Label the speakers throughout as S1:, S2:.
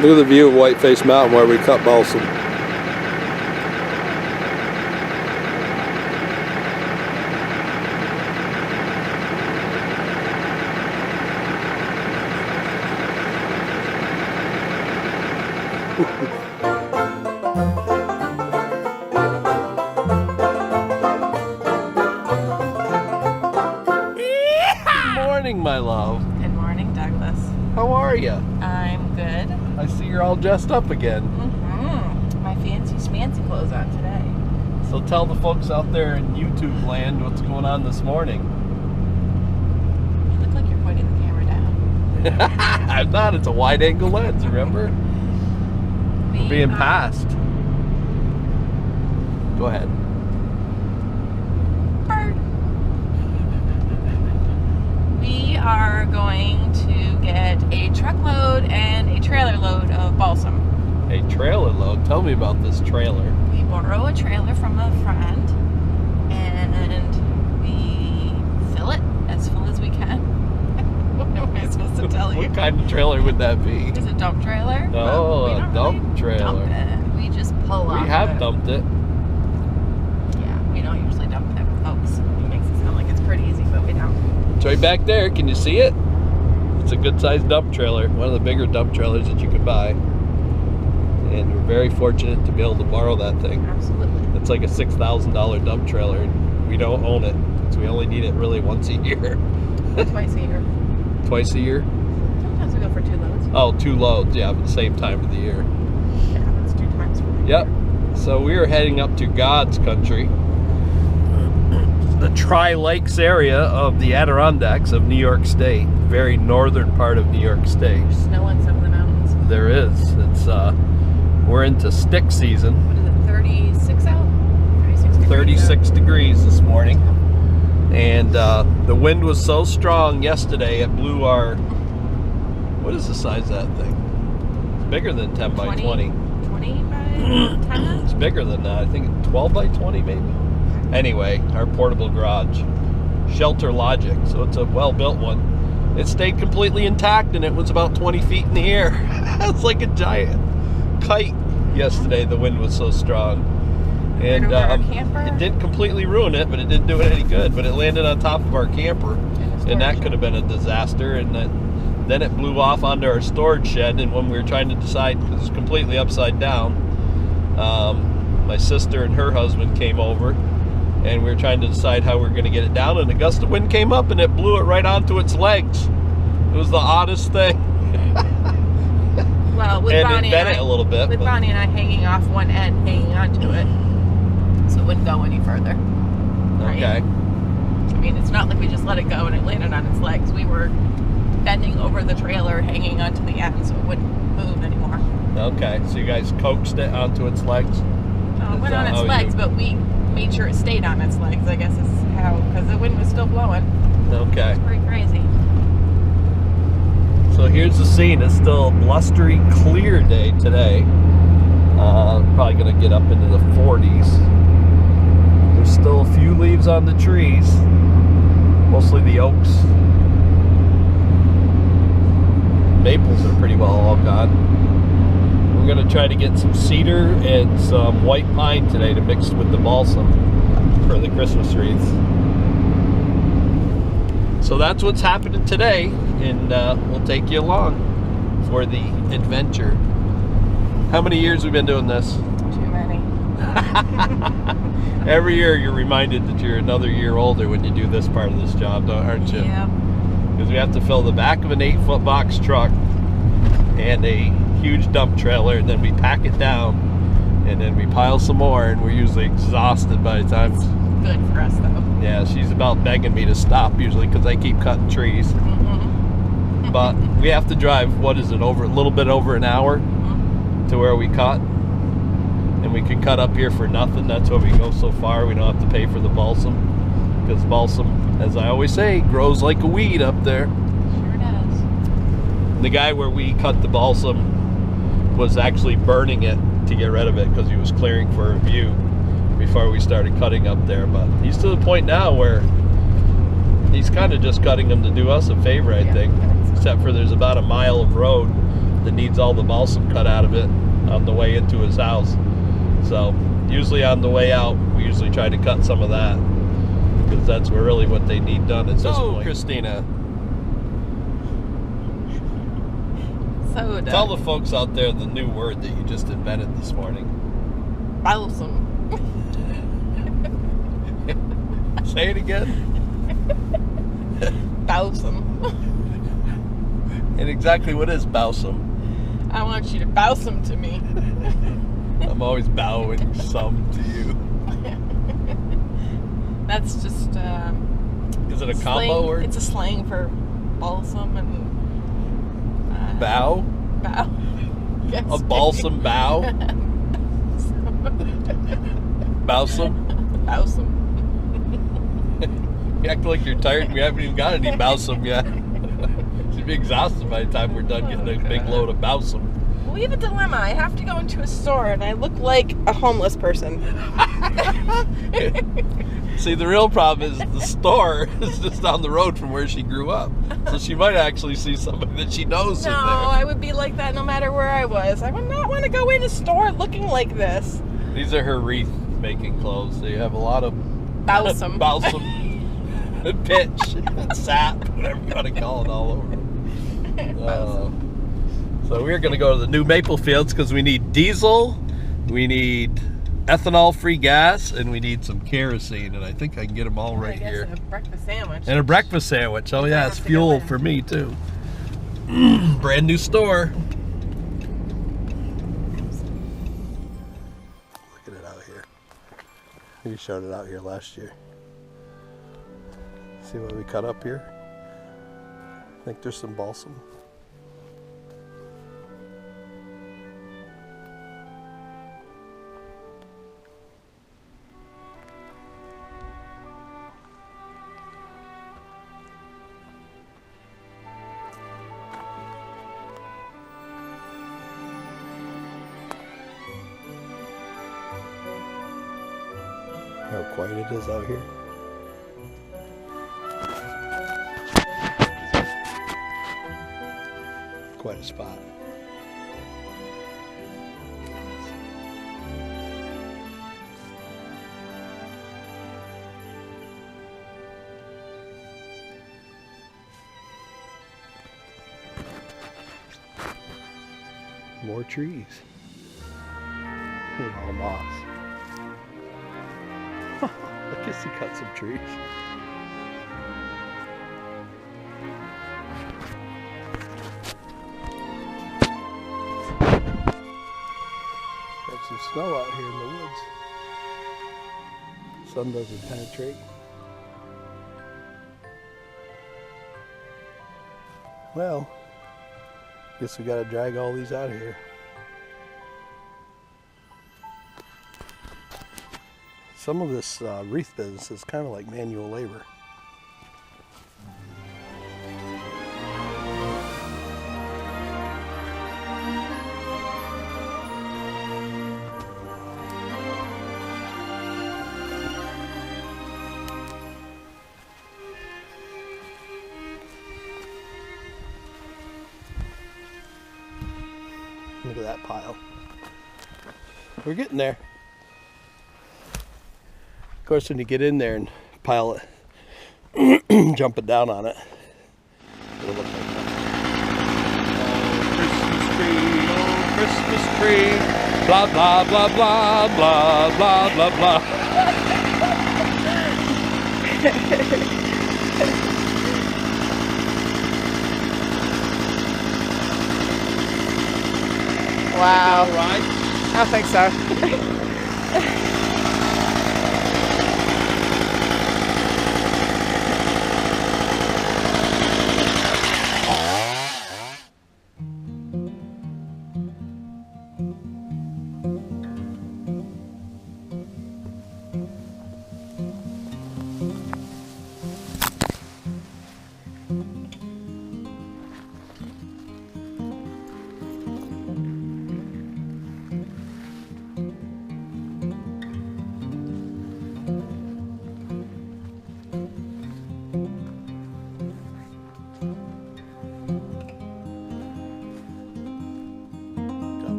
S1: Look at the view of Whiteface Mountain where we cut balsam. Good morning, my love.
S2: Good morning, Douglas.
S1: How are you?
S2: I'm good.
S1: I see you're all dressed up again.
S2: Mm-hmm. My fancy schmancy clothes on today.
S1: So tell the folks out there in YouTube land what's going on this morning.
S2: You look like you're pointing the camera down.
S1: I'm not. It's a wide-angle lens, remember? We're being passed. Go ahead.
S2: Bird. We are going to get a truckload and a trailer load of balsam.
S1: A trailer load? Tell me about this trailer.
S2: We borrow a trailer from a friend and we fill it as full as we can. What am I supposed to tell you?
S1: What kind of trailer would that be?
S2: It's a dump trailer.
S1: No,
S2: We
S1: a
S2: don't
S1: dump
S2: really
S1: trailer.
S2: Dump it. We just pull up.
S1: We have dumped it.
S2: Yeah, we don't usually dump it, folks. It makes it sound like it's pretty easy, but we don't.
S1: It's right back there. Can you see it? It's a good-sized dump trailer. One of the bigger dump trailers that you could buy. And we're very fortunate to be able to borrow that thing.
S2: Absolutely.
S1: It's like a $6,000 dump trailer. And we don't own it, so we only need it really once a year.
S2: Twice a year.
S1: Twice a year?
S2: Sometimes we go for 2 loads.
S1: Oh, 2 loads, yeah, but the same time of the year.
S2: Yeah, that's 2 times for the
S1: Yep.
S2: year.
S1: So we are heading up to God's country, the Tri-Lakes area of the Adirondacks of New York State, very northern part of New York State.
S2: Snow on some of the mountains.
S1: There is. It's we're into stick season.
S2: What is it, 36 out? 36 degrees
S1: 36 degrees this morning. And the wind was so strong yesterday it blew our, what is the size of that thing? It's bigger than 10 by 20.
S2: 20 by 10?
S1: It's bigger than that. I think 12 by 20 maybe. Anyway, our portable garage. Shelter Logic, so it's a well-built one. It stayed completely intact and it was about 20 feet in the air. It's like a giant kite yesterday, the wind was so strong. And it didn't completely ruin it, but it didn't do it any good. But it landed on top of our camper, and that could have been a disaster. And then it blew off onto our storage shed. And when we were trying to decide, because it was completely upside down, my sister and her husband came over, and we were trying to decide how we were going to get it down. And a gust of wind came up, and it blew it right onto its legs. It was the oddest thing.
S2: Well, with
S1: and
S2: Bonnie
S1: it bent it a little bit.
S2: With Bonnie and I hanging off one end, hanging onto it, so it wouldn't go any further. Right?
S1: Okay.
S2: I mean, it's not like we just let it go and it landed on its legs. We were bending over the trailer, hanging onto the end, so it wouldn't move anymore.
S1: Okay, so you guys coaxed it onto its legs?
S2: It went on its legs, but we made sure it stayed on its legs, I guess is how, because the wind was still blowing.
S1: Okay.
S2: It's pretty crazy.
S1: So here's the scene. It's still a blustery, clear day today. Probably going to get up into the 40s. There's still a few leaves on the trees, mostly the oaks. Maples are pretty well all gone. We're going to try to get some cedar and some white pine today to mix with the balsam for the Christmas wreaths. So that's what's happening today, and we'll take you along for the adventure. How many years have we been doing this?
S2: Too many.
S1: Every year you're reminded that you're another year older when you do this part of this job, aren't you?
S2: Yeah.
S1: Because we have to fill the back of an 8-foot box truck and a huge dump trailer, and then we pack it down, and then we pile some more, and we're usually exhausted by the time.
S2: Good for us, though.
S1: Yeah, she's about begging me to stop usually because I keep cutting trees.
S2: Mm-hmm.
S1: But we have to drive, what is it, over a little bit over an hour to where we cut. And we can cut up here for nothing. That's why we go so far. We don't have to pay for the balsam. Because balsam, as I always say, grows like a weed up there.
S2: Sure does.
S1: The guy where we cut the balsam was actually burning it to get rid of it because he was clearing for a view before we started cutting up there. But he's to the point now where he's kind of just cutting them to do us a favor, I think. Except for there's about a mile of road that needs all the balsam cut out of it on the way into his house. So usually on the way out, we usually try to cut some of that because that's really what they need done at this point. Christina,
S2: Soda.
S1: tell the folks out there the new word that you just invented this morning.
S2: Balsam.
S1: Say it again.
S2: Balsam.
S1: And exactly what is balsam?
S2: I want you to balsam to me.
S1: I'm always bowing some to you.
S2: That's just
S1: Is it a combo
S2: slang.
S1: word?
S2: It's a slang for balsam and
S1: Bow?
S2: bow. Yes.
S1: A balsam bow? Balsam?
S2: Balsam.
S1: You act like you're tired and we haven't even got any balsam yet. Should be exhausted by the time we're done getting a big load of balsam.
S2: Well, we have a dilemma. I have to go into a store and I look like a homeless person.
S1: See, the real problem is the store is just down the road from where she grew up. So she might actually see somebody that she knows
S2: No,
S1: in there.
S2: I would be like that no matter where I was. I would not want to go in a store looking like this.
S1: These are her wreath making clothes. They have a lot of
S2: Balsam.
S1: balsam and pitch and sap, whatever you want to call it, all over. So we're going to go to the new maple fields because we need diesel, we need ethanol-free gas, and we need some kerosene. And I think I can get them all right here.
S2: And a breakfast sandwich.
S1: And a breakfast sandwich. Oh yeah, it's fuel for me too. Brand new store. Look at it out here. We showed it out here last year. See what we cut up here? I think there's some balsam. How quiet it is out here. Quite a spot. More trees. And all moss. I guess he cut some trees. Got some snow out here in the woods. Sun doesn't penetrate. Well, guess we gotta drag all these out of here. Some of this wreath business is kind of like manual labor. Look at that pile. We're getting there. Of course, when you get in there and pile it, jump it down on it, it'll look like that. Oh, Christmas tree, blah, blah, blah, blah, blah, blah, blah, blah.
S2: Wow.
S1: All right.
S2: I don't think so.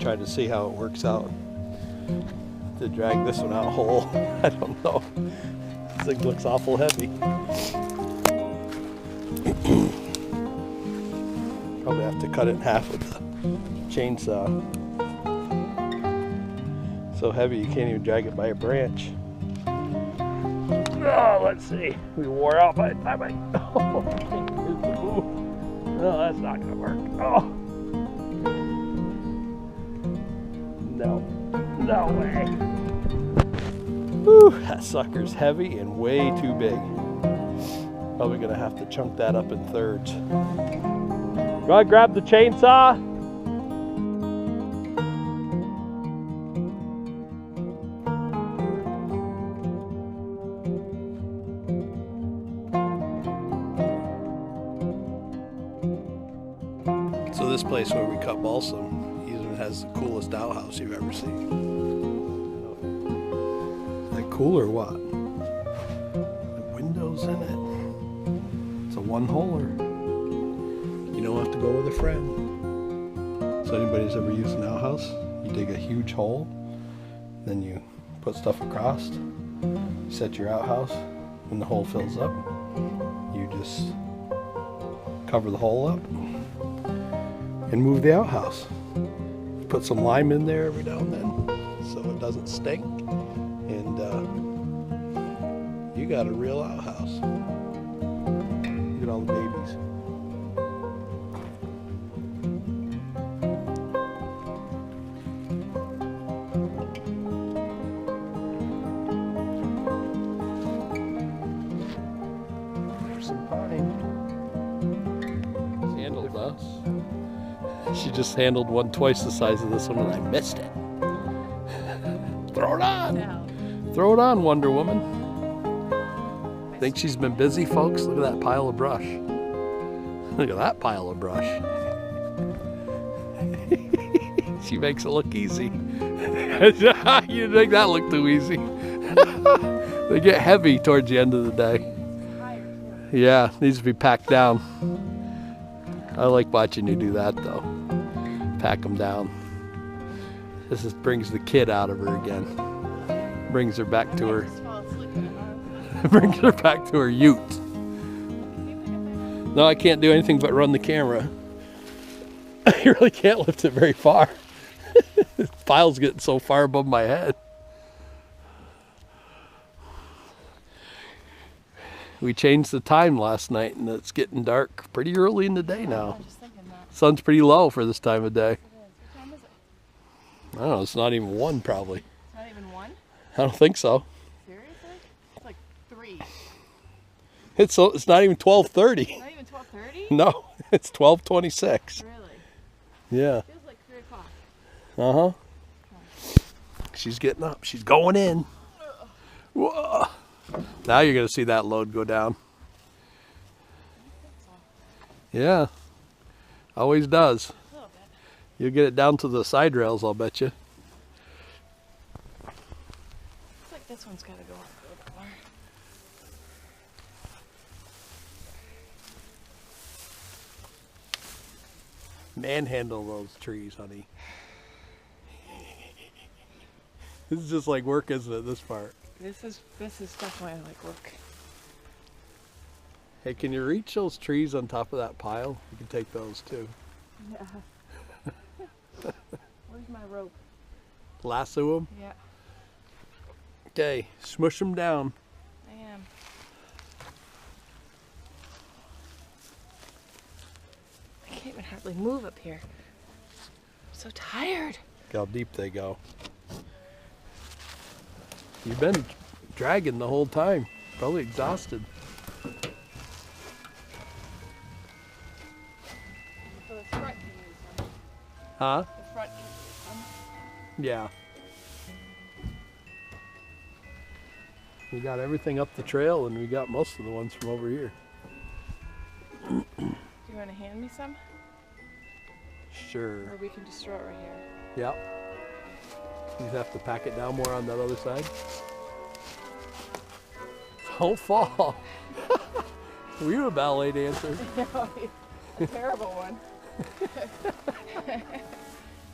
S1: trying to see how it works out to drag this one out whole. I don't know. This thing looks awful heavy. Probably have to cut it in half with the chainsaw. So heavy you can't even drag it by a branch. Oh, let's see. We wore out by the time I can't use the move. No, that's not gonna work. Oh no, no way. Whew, that sucker's heavy and way too big. Probably gonna have to chunk that up in thirds. Go ahead, grab the chainsaw. So this place where we cut balsam even has the coolest outhouse you've ever seen. Is that cool or what? The windows in it. It's a one-holer. You don't have to go with a friend. So anybody's ever used an outhouse, you dig a huge hole, then you put stuff across, set your outhouse. When the hole fills up, you just cover the hole up and move the outhouse. Put some lime in there every now and then so it doesn't stink, and you got a real outhouse. Look at all the babies. There's some pine. It's handled us. She just handled one twice the size of this one and I missed it. Throw it on.
S2: No.
S1: Throw it on, Wonder Woman. Think she's been busy, folks? Look at that pile of brush. Look at that pile of brush. She makes it look easy. You think that looked too easy. They get heavy towards the end of the day. Yeah, needs to be packed down. I like watching you do that though. Pack them down. This just brings the kid out of her again. Brings her back to her. Brings her back to her ute. No, I can't do anything but run the camera. I really can't lift it very far. The file's getting so far above my head. We changed the time last night and it's getting dark pretty early in the day now. Sun's pretty low for this time of day.
S2: What time is it?
S1: I don't know, it's not even 1 probably.
S2: It's not even 1?
S1: I don't think so.
S2: Seriously? It's like 3.
S1: It's not even 12:30.
S2: Not even 12:30?
S1: No, it's 12:26.
S2: Really?
S1: Yeah.
S2: It feels like 3 o'clock.
S1: Uh-huh. She's getting up. She's going in. Whoa. Now you're going to see that load go down. Yeah. Always does.
S2: A little bit.
S1: You'll get it down to the side rails, I'll bet you.
S2: Looks like this one's got to go up a little bit more.
S1: Manhandle those trees, honey. This is just like work, isn't it, this part?
S2: This is definitely like work.
S1: Hey, can you reach those trees on top of that pile? You can take those too.
S2: Yeah. Where's my rope?
S1: Lasso them?
S2: Yeah,
S1: Okay, smush them down.
S2: I am. I can't even hardly move up here. I'm so tired.
S1: Look how deep they go. You've been dragging the whole time. Probably exhausted.
S2: So the front can use them.
S1: Huh?
S2: The front can use them.
S1: Yeah. We got everything up the trail and we got most of the ones from over here.
S2: Do you want to hand me some?
S1: Sure.
S2: Or we can just throw it right here.
S1: Yep. You have to pack it down more on that other side. Don't fall. Were you a ballet dancer?
S2: A terrible one.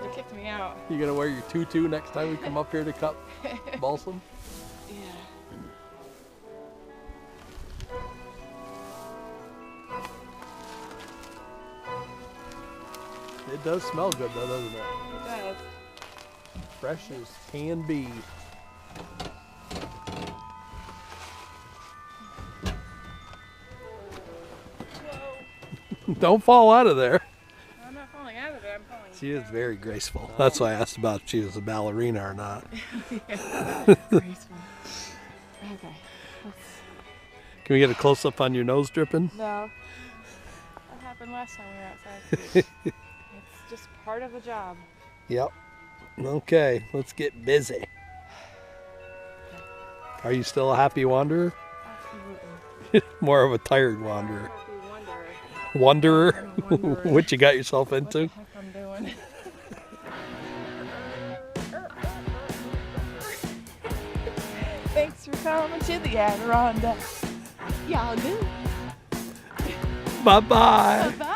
S2: They kicked me out.
S1: You gonna wear your tutu next time we come up here to cut balsam?
S2: Yeah.
S1: It does smell good though, doesn't it?
S2: It does.
S1: Fresh as can be.
S2: Whoa.
S1: Don't fall out of there.
S2: I'm not falling out of it. I'm falling.
S1: She is very graceful. That's why I asked about if she was a ballerina or not.
S2: Graceful. Okay.
S1: Can we get a close up on your nose dripping?
S2: No. That happened last time we were outside. It's just part of the job.
S1: Yep. Okay, let's get busy. Are you still a happy wanderer?
S2: Absolutely.
S1: More of a tired wanderer.
S2: Happy wanderer.
S1: Wanderer?
S2: I'm a wanderer.
S1: What you got yourself into?
S2: What the heck I'm doing. Thanks for coming to the Adirondack. Y'all do.
S1: Bye-bye.
S2: Bye-bye.